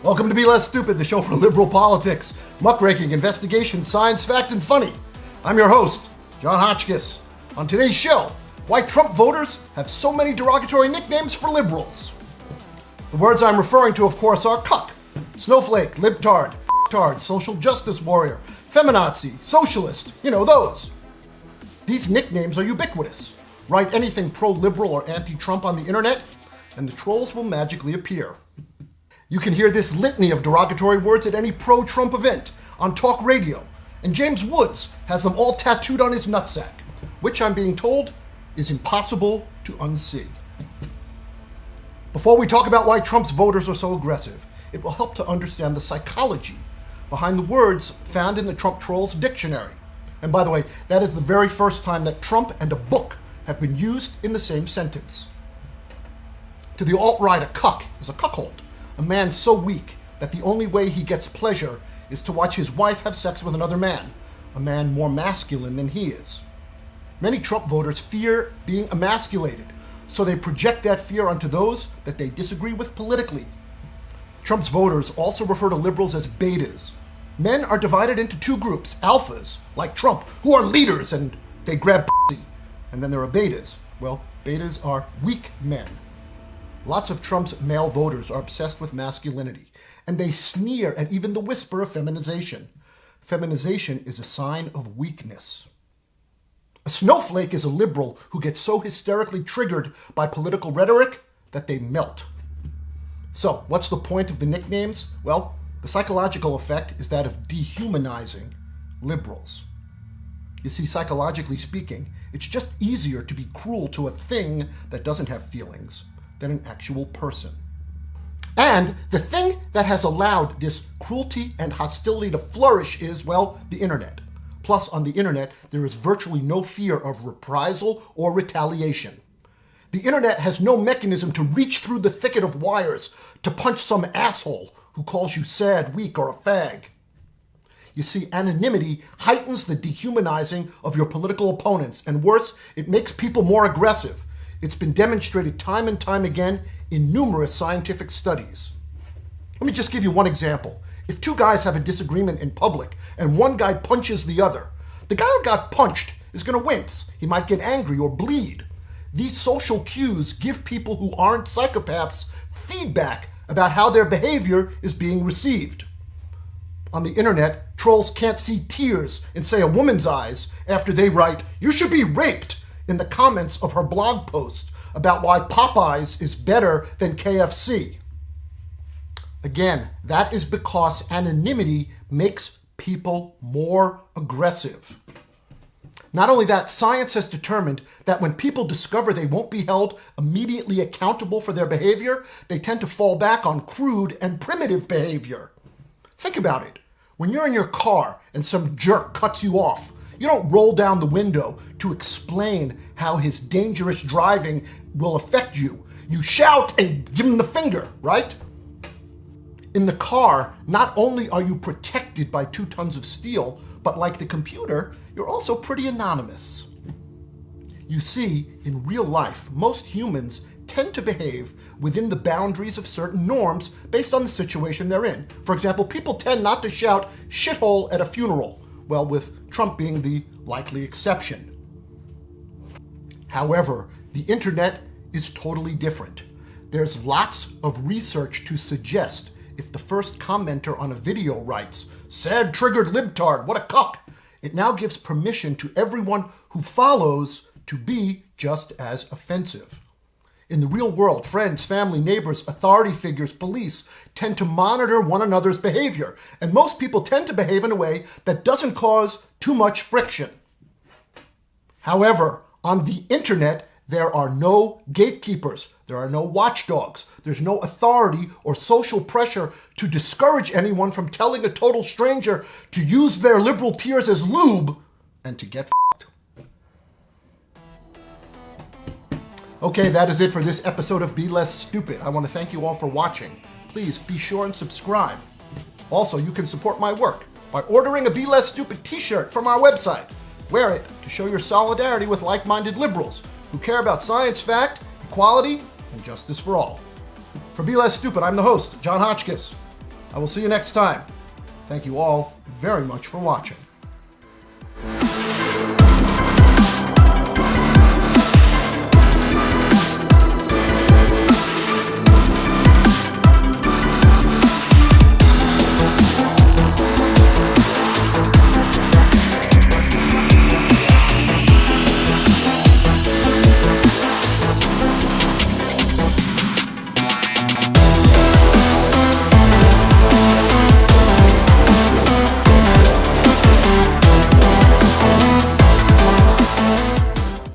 Welcome to Be Less Stupid, the show for liberal politics, muckraking, investigation, science, fact, and funny. I'm your host, Jon Hotchkiss. On today's show, why Trump voters have so many derogatory nicknames for liberals. The words I'm referring to, of course, are cuck, snowflake, libtard, f***tard, social justice warrior, feminazi, socialist, those. These nicknames are ubiquitous. Write anything pro-liberal or anti-Trump on the internet, and the trolls will magically appear. You can hear this litany of derogatory words at any pro-Trump event, on talk radio, and James Woods has them all tattooed on his nutsack, which I'm being told is impossible to unsee. Before we talk about why Trump's voters are so aggressive, it will help to understand the psychology behind the words found in the Trump Trolls Dictionary. And by the way, that is the very first time that Trump and a book have been used in the same sentence. To the alt-right, a cuck is a cuckold. A man so weak that the only way he gets pleasure is to watch his wife have sex with another man, a man more masculine than he is. Many Trump voters fear being emasculated, so they project that fear onto those that they disagree with politically. Trump's voters also refer to liberals as betas. Men are divided into two groups, alphas, like Trump, who are leaders and they grab pussy, and then there are betas. Well, betas are weak men. Lots of Trump's male voters are obsessed with masculinity, and they sneer at even the whisper of feminization. Feminization is a sign of weakness. A snowflake is a liberal who gets so hysterically triggered by political rhetoric that they melt. So, what's the point of the nicknames? Well, the psychological effect is that of dehumanizing liberals. You see, psychologically speaking, it's just easier to be cruel to a thing that doesn't have feelings than an actual person. And the thing that has allowed this cruelty and hostility to flourish is, well, the internet. Plus, on the internet, there is virtually no fear of reprisal or retaliation. The internet has no mechanism to reach through the thicket of wires to punch some asshole who calls you sad, weak, or a fag. You see, anonymity heightens the dehumanizing of your political opponents, and worse, it makes people more aggressive. It's been demonstrated time and time again in numerous scientific studies. Let me just give you one example. If two guys have a disagreement in public and one guy punches the other, the guy who got punched is going to wince. He might get angry or bleed. These social cues give people who aren't psychopaths feedback about how their behavior is being received. On the internet, trolls can't see tears in, say, a woman's eyes after they write, "You should be raped," in the comments of her blog post about why Popeyes is better than KFC. Again, that is because anonymity makes people more aggressive. Not only that, science has determined that when people discover they won't be held immediately accountable for their behavior, they tend to fall back on crude and primitive behavior. Think about it. When you're in your car and some jerk cuts you off, you don't roll down the window to explain how his dangerous driving will affect you. You shout and give him the finger, right? In the car, not only are you protected by 2 tons of steel, but like the computer, you're also pretty anonymous. You see, in real life, most humans tend to behave within the boundaries of certain norms based on the situation they're in. For example, people tend not to shout shithole at a funeral, well, with Trump being the likely exception. However, the internet is totally different. There's lots of research to suggest if the first commenter on a video writes, "Sad triggered libtard, what a cuck," it now gives permission to everyone who follows to be just as offensive. In the real world, friends, family, neighbors, authority figures, police tend to monitor one another's behavior, and most people tend to behave in a way that doesn't cause too much friction. However, on the internet, there are no gatekeepers, there are no watchdogs, there's no authority or social pressure to discourage anyone from telling a total stranger to use their liberal tears as lube and to get f***ed. Okay, that is it for this episode of Be Less Stupid. I want to thank you all for watching. Please be sure and subscribe. Also, you can support my work by ordering a Be Less Stupid t-shirt from our website. Wear it to show your solidarity with like-minded liberals who care about science, fact, equality, and justice for all. For Be Less Stupid, I'm the host, Jon Hotchkiss. I will see you next time. Thank you all very much for watching.